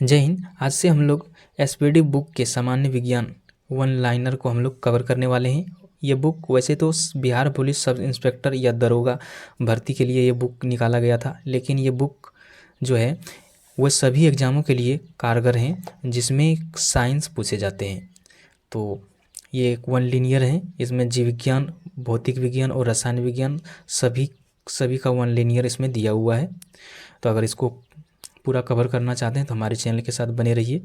जय हिंद। आज से हम लोग एसपीडी बुक के सामान्य विज्ञान वन लाइनर को हम लोग कवर करने वाले हैं। ये बुक वैसे तो बिहार पुलिस सब इंस्पेक्टर या दरोगा भर्ती के लिए ये बुक निकाला गया था, लेकिन ये बुक जो है वह सभी एग्ज़ामों के लिए कारगर हैं जिसमें साइंस पूछे जाते हैं। तो ये एक वन लीनियर है, इसमें जीव विज्ञान, भौतिक विज्ञान और रसायन विज्ञान सभी का वन लीनियर इसमें दिया हुआ है। तो अगर इसको पूरा कवर करना चाहते हैं तो हमारे चैनल के साथ बने रहिए।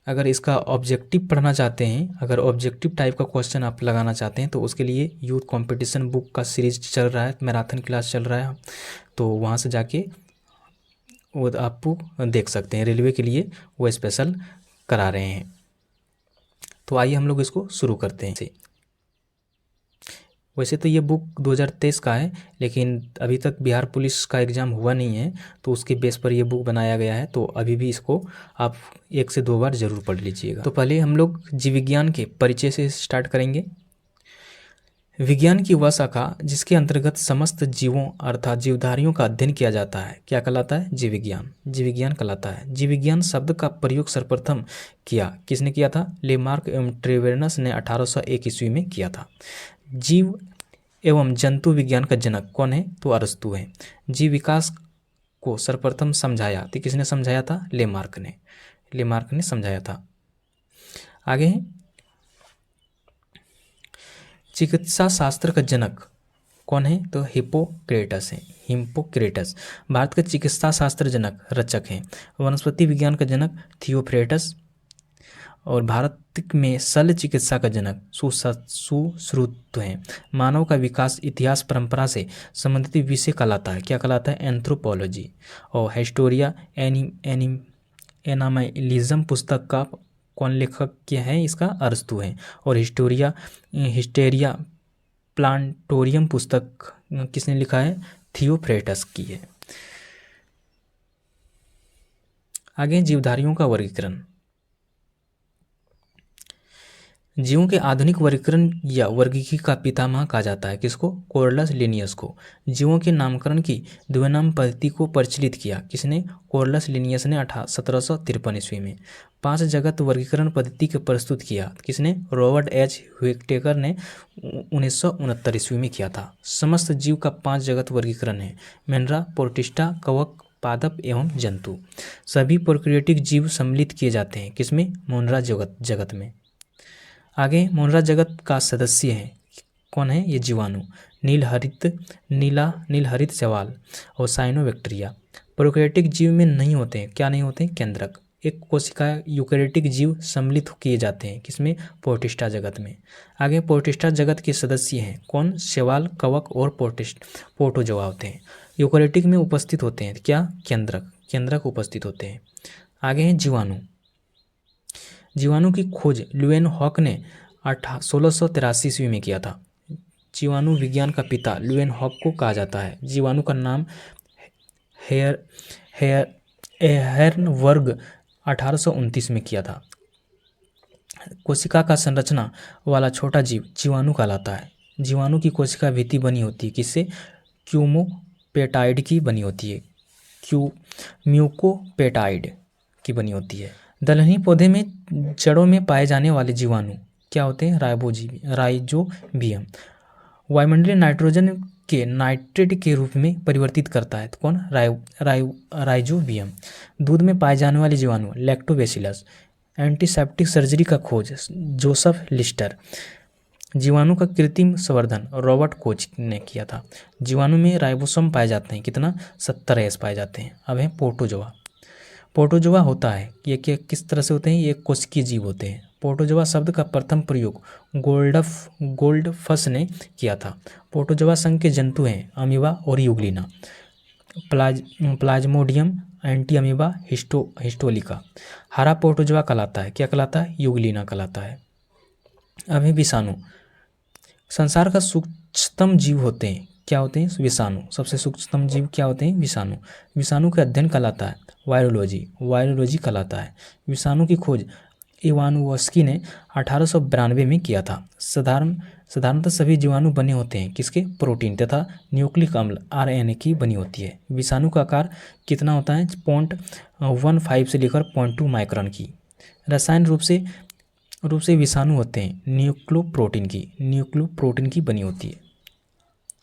अगर इसका ऑब्जेक्टिव पढ़ना चाहते हैं, अगर ऑब्जेक्टिव टाइप का क्वेश्चन आप लगाना चाहते हैं तो उसके लिए यूथ कंपटीशन बुक का सीरीज चल रहा है, मैराथन क्लास चल रहा है, तो वहाँ से जाके वो आप देख सकते हैं। रेलवे के लिए वो स्पेशल करा रहे हैं। तो आइए हम लोग इसको शुरू करते हैं। वैसे तो ये बुक 2023 का है, लेकिन अभी तक बिहार पुलिस का एग्ज़ाम हुआ नहीं है, तो उसके बेस पर ये बुक बनाया गया है। तो अभी भी इसको आप 1 से 2 बार ज़रूर पढ़ लीजिएगा। तो पहले हम लोग जीव विज्ञान के परिचय से स्टार्ट करेंगे। विज्ञान की वह शाखा जिसके अंतर्गत समस्त जीवों अर्थात जीवधारियों का अध्ययन किया जाता है, क्या कहलाता है? जीव विज्ञान। जीव विज्ञान कहलाता है। जीव विज्ञान शब्द का प्रयोग सर्वप्रथम किसने किया था? लेमार्क एवं ट्रेवेनस ने 1801 ईस्वी में किया था। जीव एवं जंतु विज्ञान का जनक कौन है? तो अरस्तु है। जीव विकास को सर्वप्रथम समझाया तो किसने समझाया था? लेमार्क ने समझाया था। आगे है चिकित्सा शास्त्र का जनक कौन है? तो हिप्पोक्रेटस है। हिप्पोक्रेटस भारत के चिकित्सा शास्त्र जनक रचक हैं। वनस्पति विज्ञान का जनक थियोफ्रेटस और भारत में शल्य चिकित्सा का जनक सुश्रुत हैं। मानव का विकास इतिहास परंपरा से संबंधित विषय कहलाता है, क्या कहलाता है? एंथ्रोपोलॉजी। और हिस्टोरिया एनामाइलिज्म पुस्तक का कौन लेखक क्या है? इसका अरस्तु है। और हिस्टेरिया प्लांटोरियम पुस्तक किसने लिखा है? थियोफ्रेटस की है। आगे जीवधारियों का वर्गीकरण। जीवों के आधुनिक वर्गीकरण या वर्गीकरण का पितामह कहा जाता है किसको? कोरलस लिनियस को। जीवों के नामकरण की द्विनाम पद्धति को प्रचलित किया किसने? कोरलस लिनियस ने 1753 ईस्वी में। 5 जगत वर्गीकरण पद्धति को प्रस्तुत किया किसने? रॉबर्ट एच व्हिटेकर ने 1969 ईस्वी में किया था। समस्त जीव का 5 जगत वर्गीकरण है: मेंढरा, प्रोटिस्टा, कवक, पादप एवं जंतु। सभी प्रोकैरियोटिक जीव सम्मिलित किए जाते हैं किसमें? मोनरा जगत में। आगे मोनरा जगत का सदस्य है कौन है? ये जीवाणु, नीलहरित शैवाल और साइनोबैक्टीरिया। प्रोकैरियोटिक जीव में नहीं होते हैं, क्या नहीं होते हैं? केंद्रक। एक कोशिका यूकैरियोटिक जीव सम्मिलित किए जाते हैं किसमें? प्रोटिस्टा जगत में। आगे प्रोटिस्टा जगत के सदस्य हैं कौन? शैवाल, कवक और प्रोटोजोआ होते हैं। यूकैरियोटिक में उपस्थित होते हैं क्या? केंद्रक उपस्थित होते हैं। आगे हैं जीवाणु। जीवाणु की खोज ल्यूवेनहॉक ने 1683 ईस्वी में किया था। जीवाणु विज्ञान का पिता ल्यूवेनहॉक को कहा जाता है। जीवाणु का नाम हेर्नबर्ग 1829 में किया था। कोशिका का संरचना वाला छोटा जीव जीवाणु कहलाता है। जीवाणु की कोशिका भित्ति बनी होती है किससे? क्यूमोपेटाइड की बनी होती है। म्यूकोपेटाइड की बनी होती है। दलहनी पौधे में जड़ों में पाए जाने वाले जीवाणु क्या होते हैं? राइजोबियम। वायुमंडलीय नाइट्रोजन के नाइट्रेट के रूप में परिवर्तित करता है तो कौन? राइजोबियम। दूध में पाए जाने वाले जीवाणु लैक्टोबैसिलस। एंटीसेप्टिक सर्जरी का खोज जोसेफ लिस्टर। जीवाणु का कृत्रिम संवर्धन रॉबर्ट कोच ने किया था। जीवाणु में राइबोसोम पाए जाते हैं कितना? 70 S पाए जाते हैं। अब है प्रोटोजोआ। प्रोटोजोआ होता है ये किस तरह से होते हैं? ये कोशिकीय जीव होते हैं। प्रोटोजोआ शब्द का प्रथम प्रयोग गोल्डफस ने किया था। प्रोटोजोआ संघ के जंतु हैं अमीबा और Euglena. Plasmodium anti amoeba histolytica. हरा प्रोटोजोआ कहलाता है, क्या कहलाता है? यूग्लिना कहलाता है। अब है विषाणु। संसार का सूक्ष्मतम जीव होते हैं, क्या होते हैं? विषाणु। सबसे सूक्ष्मतम जीव क्या होते हैं? विषाणु। विषाणु का अध्ययन कहलाता है वायरोलॉजी कहलाता है। विषाणु की खोज इवानोव्स्की ने 1892 में किया था। साधारणतः सभी जीवाणु बने होते हैं किसके? प्रोटीन तथा न्यूक्लिक अम्ल RNA की बनी होती है। विषाणु का आकार कितना होता है? 0.15 से लेकर 0.2 माइक्रोन की। रसायन रूप से विषाणु होते हैं न्यूक्लियोप्रोटीन की बनी होती है।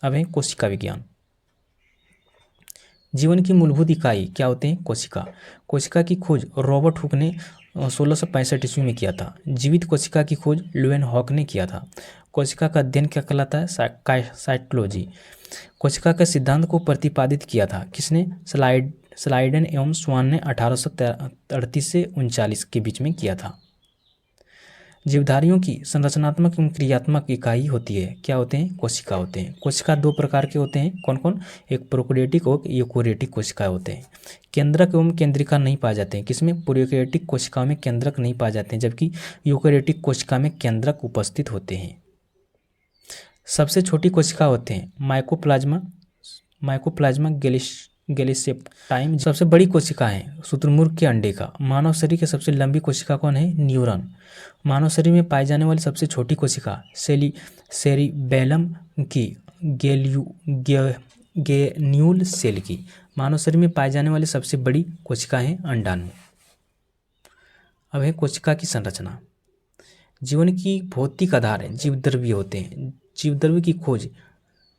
अब है कोशिका विज्ञान। जीवन की मूलभूत इकाई क्या होते हैं? कोशिका की खोज रॉबर्ट हुक ने 1665 ईस्वी में किया था। जीवित कोशिका की खोज लुएनहॉक ने किया था। कोशिका का अध्ययन क्या कहलाता है? साइटोलॉजी। कोशिका के सिद्धांत को प्रतिपादित किया था किसने? स्लाइडन एवं स्वान ने 1838 से 39 के बीच में किया था। जीवधारियों की संरचनात्मक एवं क्रियात्मक इकाई होती है क्या होते हैं? कोशिका होते हैं। कोशिका दो प्रकार के होते हैं, कौन कौन? एक प्रोकैरियोटिक और यूकेरियोटिक कोशिकाएं होते हैं। केंद्रक एवं केंद्रिका नहीं पाए जाते हैं किसमें? प्रोकैरियोटिक कोशिकाओं में केंद्रक नहीं पाए जाते हैं, जबकि यूकेरियोटिक कोशिका में केंद्रक उपस्थित होते हैं। सबसे छोटी कोशिका होते हैं माइकोप्लाज्मा गैलिसेप्टाइम। सबसे बड़ी कोशिका है शुतुरमुर्ग के अंडे का। मानव शरीर की सबसे लंबी कोशिका कौन है? न्यूरॉन। मानव शरीर में पाई जाने वाली सबसे छोटी कोशिका सेरिबेलम की गेन्यूल सेल की। मानव शरीर में पाई जाने वाली सबसे बड़ी कोशिका है अंडाणु। अब है कोशिका की संरचना। जीवन की भौतिक आधार है जीवद्रव्य होते हैं। जीवद्रव्य की खोज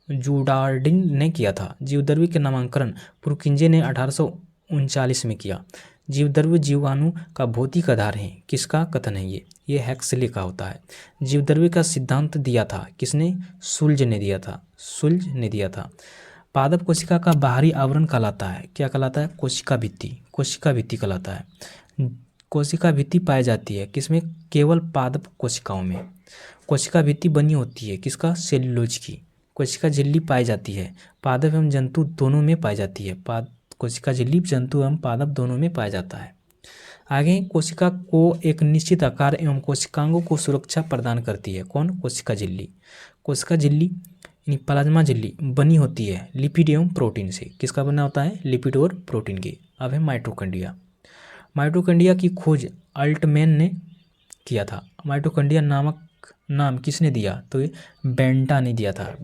जूडार्डिन ने किया था। जीवद्रव्य के नामकरण पुरकिंजे ने 1839 में किया। जीवद्रव्य जीवाणु का भौतिक आधार है किसका कथन है? ये हैक्सले का होता है। जीवद्रव्य का सिद्धांत दिया था किसने? शुल्ज ने दिया था। पादप कोशिका का बाहरी आवरण कहलाता है क्या कहलाता है? कोशिका भित्ति कहलाता है। कोशिका भित्ति पाई जाती है किसमें? केवल पादप कोशिकाओं में। कोशिका भित्ति बनी होती है किसका? सेल्यूलोज की। कोशिका झिल्ली पाई जाती है पादप एवं जंतु दोनों में पाई जाती है। कोशिका झिल्ली जंतु एवं पादप दोनों में पाया जाता है। आगे कोशिका को एक निश्चित आकार एवं कोशिकांगों को सुरक्षा प्रदान करती है कौन? कोशिका झिल्ली। कोशिका झिल्ली यानी प्लाज्मा झिल्ली बनी होती है लिपिड एवं प्रोटीन से। किसका बना होता है? लिपिड और प्रोटीन की। अब है माइटोकॉन्ड्रिया की खोज अल्टमैन ने किया था। माइटोकॉन्ड्रिया नामक नाम किसने दिया? तो ये बेंटा ने दिया था।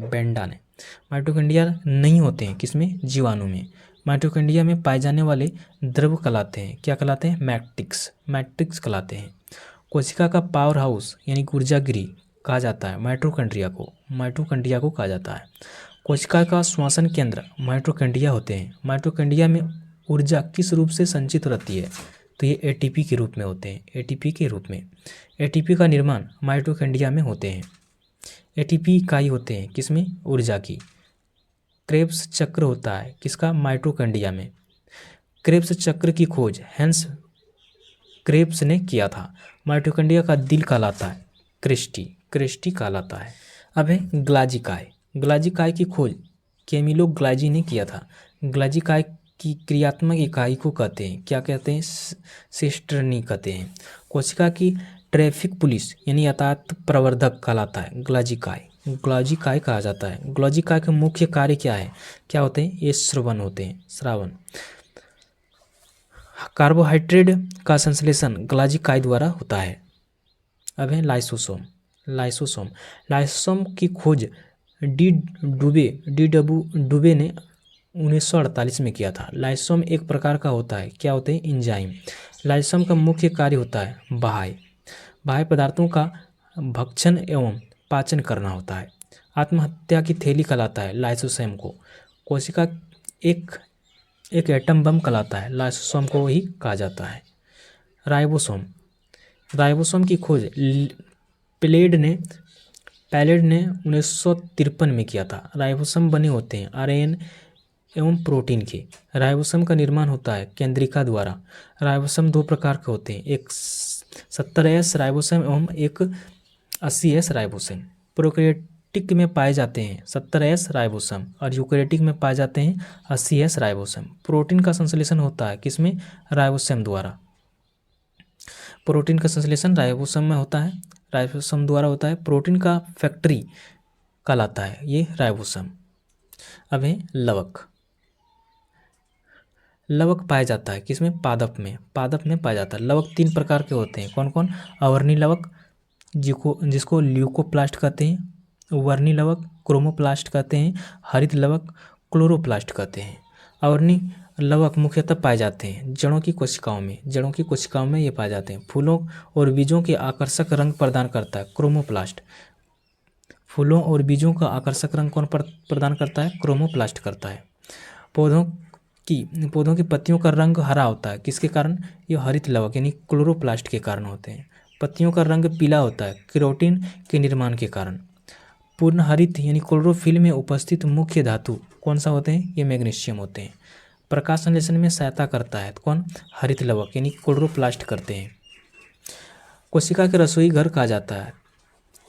माइटोकॉन्ड्रिया नहीं होते हैं किसमें? जीवाणु में। माइटोकॉन्ड्रिया में पाए जाने वाले द्रव कहलाते हैं क्या कहलाते हैं? मैट्रिक्स कहलाते हैं। कोशिका का पावर हाउस यानी ऊर्जागृह कहा जाता है माइटोकॉन्ड्रिया को कहा जाता है। कोशिका का श्वसन केंद्र माइटोकॉन्ड्रिया होते हैं। माइटोकॉन्ड्रिया में ऊर्जा किस रूप से संचित रहती है? तो ये एटीपी के रूप में होते हैं। एटीपी का निर्माण माइटोकॉन्ड्रिया में होते हैं। एटीपी इकाई होते हैं किसमें? ऊर्जा की। क्रेब्स चक्र होता है किसका? माइटोकॉन्ड्रिया में। क्रेब्स चक्र की खोज हेंस क्रेब्स ने किया था। माइटोकॉन्ड्रिया का दिल कहलाता है क्रिस्टी कहलाता है। अब है ग्लाजिकाय की खोज कैमिलो ग्लाजी ने किया था। ग्लाजिकाय की क्रियात्मक इकाई को कहते हैं क्या कहते हैं? सिस्टर्नी कहते हैं। कोशिका की ट्रैफिक पुलिस यानी यातायात प्रवर्धक कहलाता है ग्लाजिकाय कहा जाता है। ग्लाजिकाय के मुख्य कार्य क्या है? क्या होते हैं? ये श्रावण। कार्बोहाइड्रेट का संश्लेषण ग्लाजिकाय द्वारा होता है। अब है लाइसोसोम की खोज डुबे ने 1948 में किया था। लाइसोसोम एक प्रकार का होता है क्या होते हैं? एंजाइम। लाइसोसोम का मुख्य कार्य होता है बाह्य पदार्थों का भक्षण एवं पाचन करना होता है। आत्महत्या की थैली कहलाता है लाइसोसोम को। कोशिका एक एटम बम कहलाता है लाइसोसोम को ही कहा जाता है। राइबोसोम की खोज पैलेड ने 1953 में किया था। राइबोसोम बने होते हैं RNA एवं प्रोटीन के। राइबोसोम का निर्माण होता है केंद्रिका द्वारा। राइबोसोम दो प्रकार के होते हैं, एक 70S राइबोसोम एवं एक 80S राइबोसोम। प्रोकैरियोटिक में पाए जाते हैं 70S राइबोसोम और यूकेरियोटिक में पाए जाते हैं 80S राइबोसोम। प्रोटीन का संश्लेषण होता है किसमें? राइबोसोम द्वारा। प्रोटीन का संश्लेषण राइबोसोम द्वारा होता है। प्रोटीन का फैक्ट्री कहलाता है ये राइबोसोम। अब है लवक। लवक पाया जाता है किसमें, पादप में, पादप में पाया जाता है। लवक 3 प्रकार के होते हैं, कौन कौन, अवर्णी लवक जिसको ल्यूकोप्लास्ट कहते हैं, वर्णी लवक क्रोमोप्लास्ट कहते हैं, हरित लवक क्लोरोप्लास्ट कहते हैं। अवर्णी लवक मुख्यतः पाए जाते हैं जड़ों की कोशिकाओं में, जड़ों की कोशिकाओं में ये पाए जाते हैं। फूलों और बीजों के आकर्षक रंग प्रदान करता है क्रोमोप्लास्ट, फूलों और बीजों का आकर्षक रंग कौन प्रदान करता है, क्रोमोप्लास्ट करता है। पौधों की पत्तियों का रंग हरा होता है किसके कारण, ये हरित लवक यानी क्लोरोप्लास्ट के कारण होते हैं। पत्तियों का रंग पीला होता है केरोटिन के निर्माण के कारण। पूर्ण हरित यानी क्लोरोफिल में उपस्थित मुख्य धातु कौन सा होते हैं, ये मैग्नीशियम होते हैं। प्रकाश संश्लेषण में सहायता करता है कौन, हरित लवक यानी क्लोरोप्लास्ट करते हैं। कोशिका के रसोई घर कहा जाता है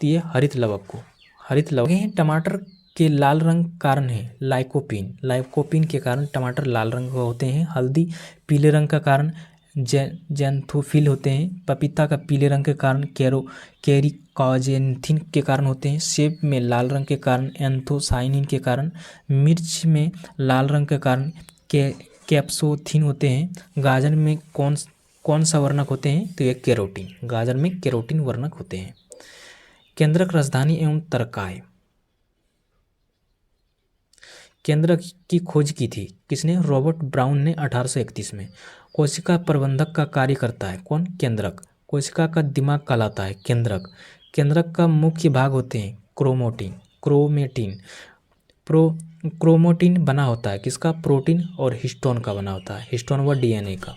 तो ये हरित लवक को, हरित लवक हैं। टमाटर के लाल रंग कारण है लाइकोपीन, लाइकोपीन के कारण टमाटर लाल रंग के होते हैं। हल्दी पीले रंग का कारण जैंथोफिल होते हैं। पपीता का पीले रंग के कारण कैरिकाजेंथिन के कारण होते हैं। सेब में लाल रंग के कारण एंथोसाइनिन के कारण। मिर्च में लाल रंग के कारण कैप्सोथिन होते हैं। गाजर में कौन सा वर्णक होते हैं, तो ये कैरोटीन, गाजर में कैरोटीन वर्णक होते हैं। केंद्रक, राजधानी एवं तरकाय। केंद्रक की खोज की थी किसने, रॉबर्ट ब्राउन ने 1831 में। कोशिका प्रबंधक का कार्य करता है कौन, केंद्रक। कोशिका का दिमाग कहलाता है केंद्रक। केंद्रक का मुख्य भाग होते हैं क्रोमेटिन। क्रोमेटिन बना होता है किसका, प्रोटीन और हिस्टोन का बना होता है, हिस्टोन व डीएनए का।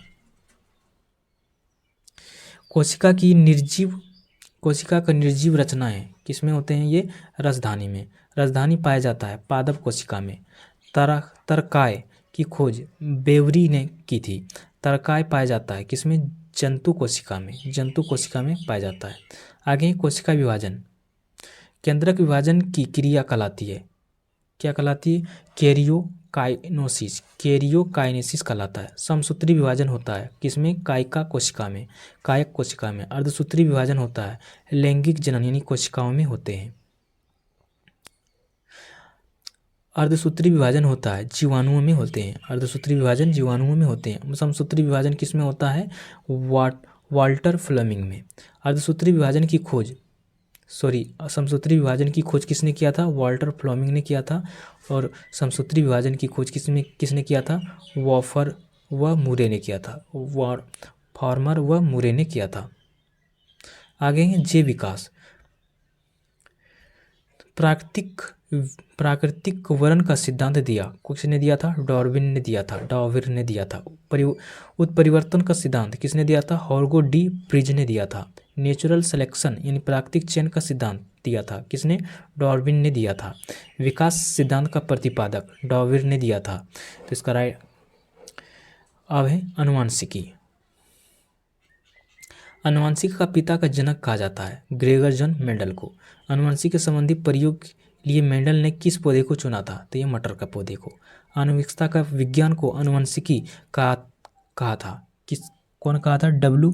कोशिका का निर्जीव रचना है किसमें होते हैं, ये राजधानी में। राजधानी पाया जाता है पादप कोशिका में। तरकाय की खोज बेवरी ने की थी। तरकाय पाया जाता है किसमें, जंतु कोशिका में, जंतु कोशिका में पाया जाता है। आगे कोशिका विभाजन। केंद्रक विभाजन की क्रिया कहलाती है, क्या कहलाती है, कैरियोकाइनेसिस कहलाता है। समसूत्री विभाजन होता है किसमें, कायिका कोशिका में, कायक कोशिका में। अर्धसूत्री विभाजन होता है लैंगिक जनन यानी कोशिकाओं में होते हैं। अर्धसूत्री विभाजन होता है जीवाणुओं में होते हैं, अर्धसूत्री विभाजन जीवाणुओं में होते हैं। समसूत्री विभाजन किसमें होता है, वाल्टर फ्लेमिंग में। अर्धसूत्री विभाजन की खोज समसूत्री विभाजन की खोज किसने किया था, वाल्टर फ्लेमिंग ने किया था। और समसूत्री विभाजन की खोज किसने किया था, वॉफर व मुरे ने किया था, फार्मर व मुरे ने किया था। आगे है जैव विकास। प्राकृतिक वर्ण का सिद्धांत दिया किसने दिया था, डार्विन ने दिया था। उत्परिवर्तन का सिद्धांत किसने दिया था, हॉर्गो डी प्रिज ने दिया था। नेचुरल सिलेक्शन यानी प्राकृतिक चयन का सिद्धांत दिया था किसने, डार्विन ने दिया था। विकास सिद्धांत का प्रतिपादक डार्विन ने दिया था। तो इसका राइट अब है अनुवांशिकी। अनुवांशिकी का पिता का जनक कहा जाता है ग्रेगर जॉन मेंडल को। अनुवांशिकी के संबंधी प्रयोग के लिए मेंडल ने किस पौधे को चुना था, तो ये मटर का पौधे को। आनुवंशिकता का विज्ञान को अनुवांशिकी कहा था कौन कहा था, डब्ल्यू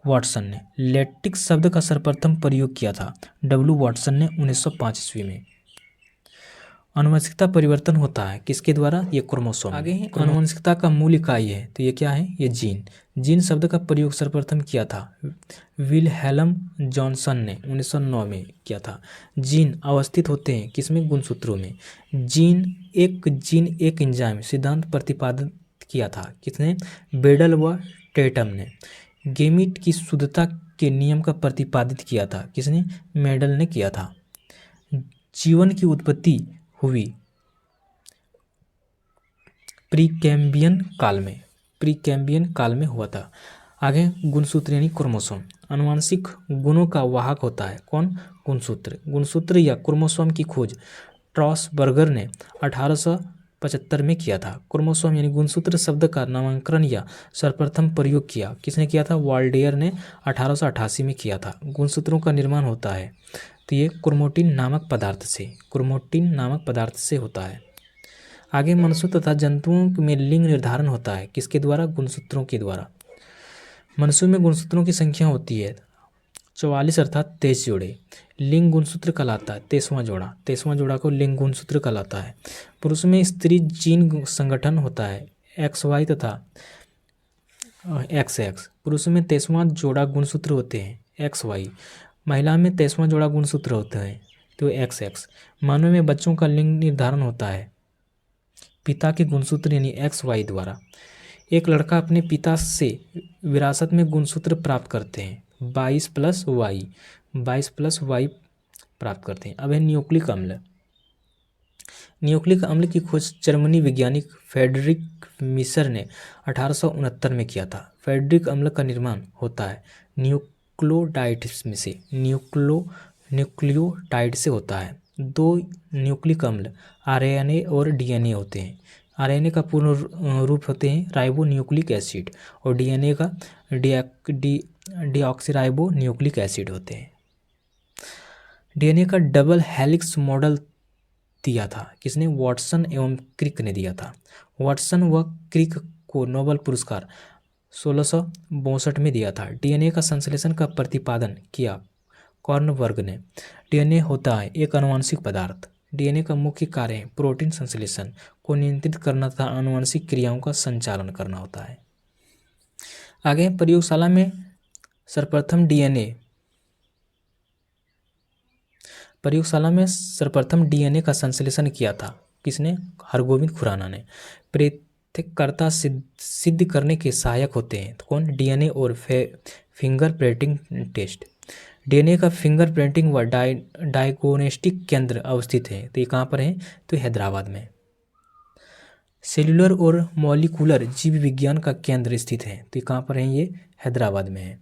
वाटसन ने। लेटिक्स शब्द का सर्वप्रथम प्रयोग किया था डब्ल्यू वाटसन ने 1905 ईस्वी में। आनुवंशिकता परिवर्तन होता है किसके द्वारा, ये क्रोमोसोम। आगे है आनुवंशिकता का मूल इकाई है, तो ये क्या है, ये जीन शब्द का प्रयोग सर्वप्रथम किया था विल्हेल्म जॉनसन ने 1909 में किया था। जीन अवस्थित होते हैं किसमें, गुणसूत्रों में। जीन एक एंजाइम सिद्धांत प्रतिपादित किया था किसने, बेडल व टेटम ने। गेमीट की शुद्धता के नियम का प्रतिपादित किया था किसने, मेंडल ने किया था। जीवन की उत्पत्ति हुई प्रीकैम्बियन काल में हुआ था। आगे गुणसूत्र यानी क्रोमोसोम। आनुवांशिक गुणों का वाहक होता है कौन, गुणसूत्र या क्रोमोसोम की खोज ट्राउसबर्गर ने 1875 में किया था। क्रोमोसोम यानी गुणसूत्र शब्द का नामकरण या सर्वप्रथम प्रयोग किया किसने किया था, वाल्डेयर ने 1888 में किया था। गुणसूत्रों का निर्माण होता है तो ये क्रोमैटिन नामक पदार्थ से होता है। आगे मनुष्य तथा जंतुओं में लिंग निर्धारण होता है किसके द्वारा, गुणसूत्रों के द्वारा। मनुष्य में गुणसूत्रों की संख्या होती है 44 अर्थात 23 जोड़े। लिंग गुणसूत्र कहलाता है 23वां जोड़ा को लिंग गुणसूत्र कहलाता है। पुरुष में स्त्री जीन संगठन होता है XY तथा XX। पुरुषों में 23वां जोड़ा गुणसूत्र होते हैं XY, महिला में 23वां जोड़ा गुणसूत्र होते हैं तो XX। मानव में बच्चों का लिंग निर्धारण होता है पिता के गुणसूत्र यानी XY द्वारा। एक लड़का अपने पिता से विरासत में गुणसूत्र प्राप्त करते हैं 22+Y प्राप्त करते हैं। अब है न्यूक्लिक अम्ल। न्यूक्लिक अम्ल की खोज जर्मनी वैज्ञानिक फ्रेडरिक मिशर ने 1869 में किया था। फ्रेडरिक अम्ल का निर्माण होता है न्यूक्लियोटाइड्स में से न्यूक्लियोटाइड से होता है। दो न्यूक्लिक अम्ल RNA और DNA होते हैं। RNA का पूर्ण रूप होते हैं राइबो न्यूक्लिक एसिड और DNA का डीऑक्सीराइबो न्यूक्लिक एसिड होते हैं। DNA का डबल हेलिक्स मॉडल दिया था किसने? वाटसन एवं क्रिक ने दिया था। वाटसन व क्रिक को नोबेल पुरस्कार 1662 में दिया था। DNA का संश्लेषण का प्रतिपादन किया कॉर्नबर्ग ने। DNA होता है एक आनुवंशिक पदार्थ। DNA का मुख्य कार्य है प्रोटीन संश्लेषण को नियंत्रित करना तथा आनुवंशिक क्रियाओं का संचालन करना होता है। आगे प्रयोगशाला में सर्वप्रथम DNA का संश्लेषण किया था किसने? हरगोविंद खुराना ने। पृथक्करता सिद्ध करने के सहायक होते हैं तो कौन? DNA और फिंगरप्रिंटिंग टेस्ट। DNA का फिंगरप्रिंटिंग व डायग्नोस्टिक केंद्र अवस्थित है तो ये कहाँ पर है? तो हैदराबाद में। सेल्यूलर और मॉलिक्यूलर जीव विज्ञान का केंद्र स्थित है तो ये कहाँ पर है? ये हैदराबाद में है।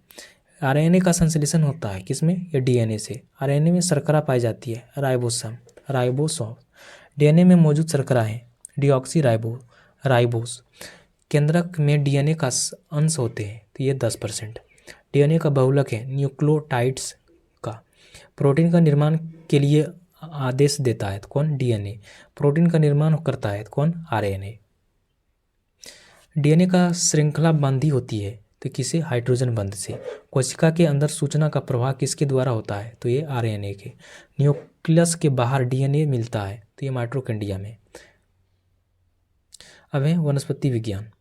RNA का संश्लेषण होता है किसमें? या DNA से। RNA में शर्करा पाई जाती है राइबोसोम। DNA में मौजूद शर्करा है डीऑक्सीराइबोस। केंद्रक में DNA का अंश होते हैं तो ये 10%। DNA का बहुलक है न्यूक्लियोटाइड्स का। प्रोटीन का निर्माण के लिए आदेश देता है तो कौन? DNA। प्रोटीन का निर्माण करता है तो कौन? RNA। DNA का श्रृंखला बंधी होती है तो किसे? हाइड्रोजन बंध से। कोशिका के अंदर सूचना का प्रवाह किसके द्वारा होता है? तो ये RNA के। न्यूक्लियस के बाहर DNA मिलता है तो ये माइटोकॉन्ड्रिया में। अब है वनस्पति विज्ञान।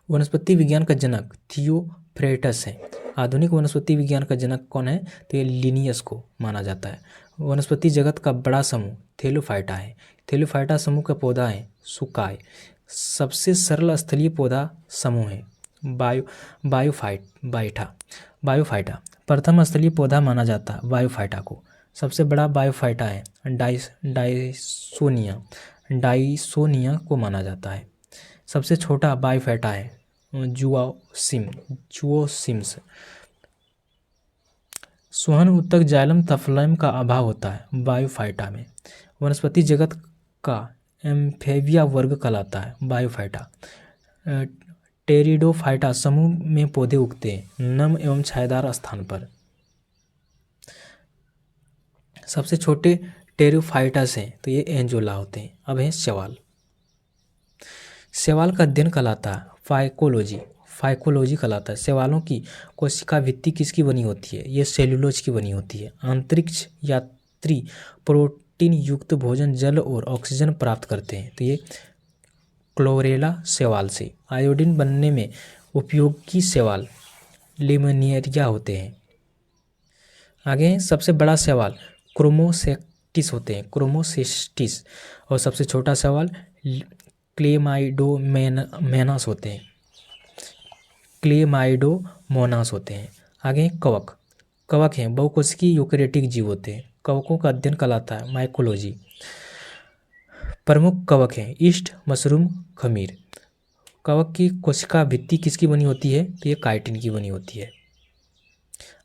वनस्पति विज्ञान का जनक थियोफ्रेटस है। आधुनिक वनस्पति विज्ञान का जनक कौन है? तो ये लिनियस को माना जाता है। वनस्पति जगत का बड़ा समूह थैलोफाइटा है। थैलोफाइटा समूह का पौधा है सुकाय। सबसे सरल स्थलीय पौधा समूह है बायोफाइटा। प्रथम स्थलीय पौधा माना जाता है बायोफाइटा को। सबसे बड़ा बायोफाइटा है डाइसोनिया को माना जाता है। सबसे छोटा बायोफाइटा है जुओसिम्स। सोहन उत्तक जाइलम तथा फ्लोएम का अभाव होता है बायोफाइटा में। वनस्पति जगत का एम्फेबिया वर्ग कहलाता है बायोफाइटा। टेरिडोफाइटा समूह में पौधे उगते हैं नम एवं छायादार स्थान पर। सबसे छोटे टेरिडोफाइटस हैं तो ये एंजोला होते हैं। अब है शैवाल। शैवाल का अध्ययन कहलाता है फाइकोलॉजी कहलाता है। शैवालों की कोशिका भित्ति किसकी बनी होती है? ये सेल्यूलोज की बनी होती है। अंतरिक्ष यात्री प्रोटीन युक्त भोजन जल और ऑक्सीजन प्राप्त करते हैं तो ये क्लोरेला शैवाल से। आयोडीन बनने में उपयोगी शैवाल लेमिनेरिया होते हैं। आगे सबसे बड़ा शैवाल क्रोमोसेक्टिस होते हैं क्रोमोसिस्टिस। और सबसे छोटा शैवाल क्लेमाइडोमोनास होते हैं। आगे कवक हैं बहुकोशिकीय यूकेरियोटिक जीव होते हैं। कवकों का अध्ययन कहलाता है माइकोलॉजी। प्रमुख कवक हैं ईस्ट मशरूम खमीर। कवक की कोशिका भित्ति किसकी बनी होती है? तो ये काइटिन की बनी होती है।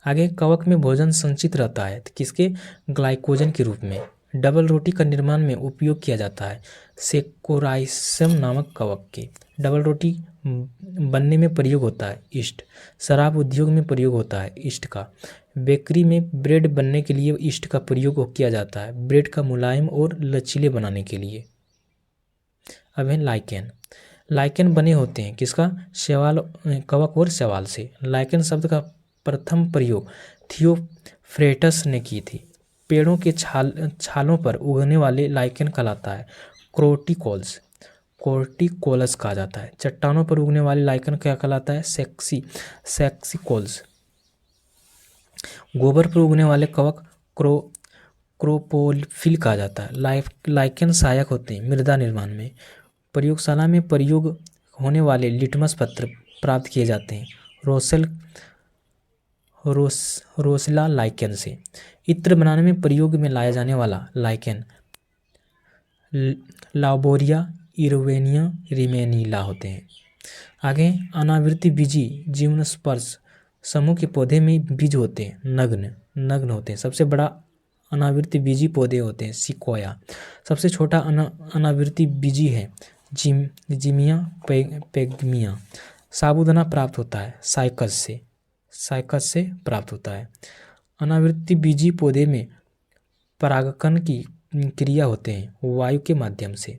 आगे कवक में भोजन संचित रहता है तो किसके? ग्लाइकोजन के रूप में। डबल रोटी का निर्माण में उपयोग किया जाता है सेकोराइसम नामक कवक के। डबल रोटी बनने में प्रयोग होता है ईस्ट। शराब उद्योग में प्रयोग होता है ईस्ट का। बेकरी में ब्रेड बनने के लिए ईस्ट का प्रयोग किया जाता है ब्रेड का मुलायम और लचीले बनाने के लिए। अब है लाइकेन बने होते हैं किसका? शैवाल कवक और शैवाल से। लाइकेन शब्द का प्रथम प्रयोग थियोफ्रेटस ने की थी। पेड़ों के छालों पर उगने वाले लाइकेन कहलाता है क्रोटिकॉल्स। कोर्टिकोलस कहा जाता है। चट्टानों पर उगने वाले लाइकन क्या कहलाता है? सेक्सिकोल्स। गोबर पर उगने वाले कवक क्रोपोफिल कहा जाता है। लाइकेन सहायक होते हैं मृदा निर्माण में। प्रयोगशाला में प्रयोग होने वाले लिटमस पत्र प्राप्त किए जाते हैं रोसेला लाइकेन से। इत्र बनाने में प्रयोग में लाया जाने वाला लाइकेन लाबोरिया इरवेनिया रिमेनिला होते हैं। आगे अनावृति बीजी जिम्नोस्पर्म समूह के पौधे में बीज होते हैं नग्न होते हैं। सबसे बड़ा अनावृति बीजी पौधे होते हैं सिकोया। सबसे छोटा अनावृति बीजी है जिमिया पेगमिया। साबूदाना प्राप्त होता है साइकस से प्राप्त होता है। अनावृति बीजी पौधे में परागकण की क्रिया होते हैं वायु के माध्यम से।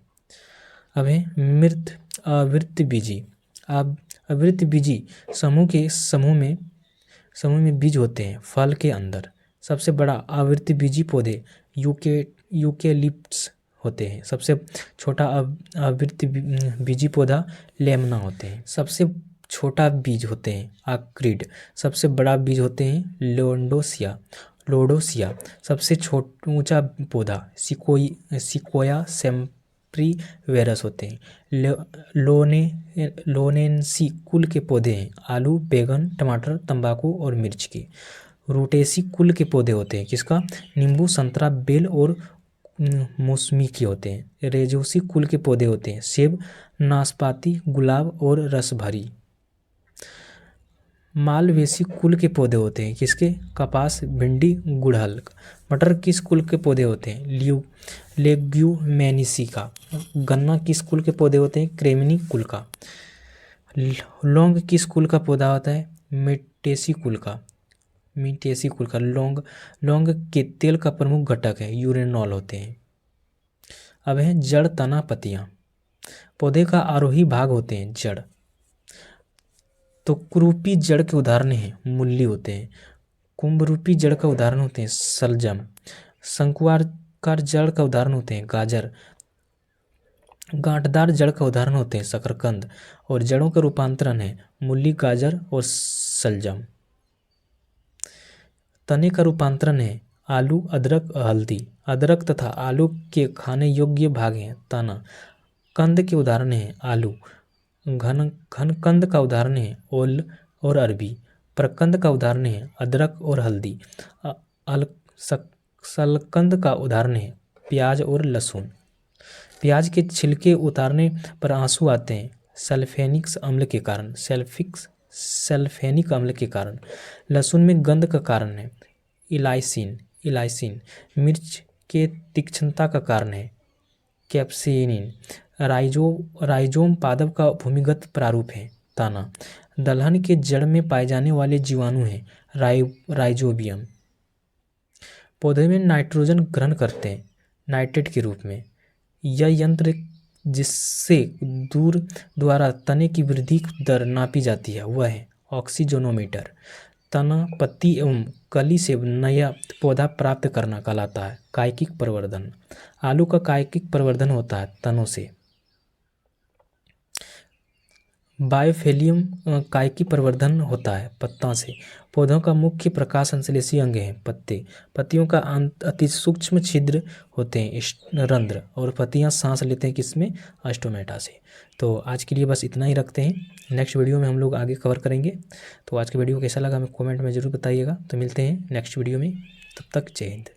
अब है मृत आवृत्ति बीजी। आवृत्ति बीजी समूह में बीज होते हैं फल के अंदर। सबसे बड़ा आवृत्ति बीजी पौधे यूकेलिप्टस होते हैं। सबसे छोटा आवृत्ति बीजी पौधा लेमना होते हैं। सबसे छोटा बीज होते हैं आक्रिड। सबसे बड़ा बीज होते हैं लोडोसिया। सबसे ऊंचा पौधा सिकोया सेम्प्रीवेरस होते हैं। लोनेंसी कुल के पौधे हैं आलू बैगन टमाटर तंबाकू और मिर्च के। रूटेसी कुल के पौधे होते हैं किसका? नींबू संतरा बेल और मौसमी के होते हैं। रेजोसी कुल के पौधे होते हैं सेब नाशपाती गुलाब और रसभरी। मालवेसी कुल के पौधे होते हैं किसके? कपास भिंडी गुड़हल। मटर किस कुल के पौधे होते हैं? लेग्यूमेनेसी का। गन्ना किस कुल के पौधे होते हैं? क्रेमिनी कुल का। लौंग किस कुल का पौधा होता है? मिटेसी कुल का। लौंग के तेल का प्रमुख घटक है यूरेनॉल होते हैं। अब है जड़ तना पत्तियां। पौधे का आरोही भाग होते हैं जड़। तो कुरूपी जड़ के उदाहरण हैं मूली होते हैं। कुंभरूपी जड़ का उदाहरण होते हैं सलजम। शंकुआकार जड़ का उदाहरण होते हैं गाजर। गांठदार जड़ का उदाहरण होते हैं शकरकंद। और जड़ों का रूपांतरण है मूली गाजर और सलजम। तने का रूपांतरण है आलू अदरक हल्दी। अदरक तथा आलू के खाने योग्य भाग हैं तना। कंद के उदाहरण हैं आलू। घनकंद का उदाहरण है ओल और अरबी। प्रकंद का उदाहरण है अदरक और हल्दी। सलकंद का उदाहरण है प्याज और लहसुन। प्याज के छिलके उतारने पर आंसू आते हैं सल्फेनिक अम्ल के कारण। लहसुन में गंध का कारण है इलाइसिन। मिर्च के तीक्ष्णता का कारण है कैप्सेसिन। राइजोम पादप का भूमिगत प्रारूप है ताना। दलहन के जड़ में पाए जाने वाले जीवाणु हैं राइजोबियम। पौधे में नाइट्रोजन ग्रहण करते हैं नाइट्रेट के रूप में। यह यंत्र जिससे दूर द्वारा तने की वृद्धि दर नापी जाती है वह है ऑक्सीजोनोमीटर। तना पत्ती एवं कली से नया पौधा प्राप्त करना कहलाता है कायिक प्रवर्धन। आलू का कायिक प्रवर्धन होता है तनों से। बायोफिलियम कायिकी प्रवर्धन होता है पत्ता से। पौधों का मुख्य प्रकाश संश्लेषी अंग है पत्ते। पत्तियों का अति सूक्ष्म छिद्र होते हैं रंध्र। और पत्तियां सांस लेते हैं किसमें? अस्टोमेटा से। तो आज के लिए बस इतना ही रखते हैं। नेक्स्ट वीडियो में हम लोग आगे कवर करेंगे। तो आज की वीडियो कैसा लगा हमें कमेंट में ज़रूर बताइएगा। तो मिलते हैं नेक्स्ट वीडियो में, तब तक जय हिंद।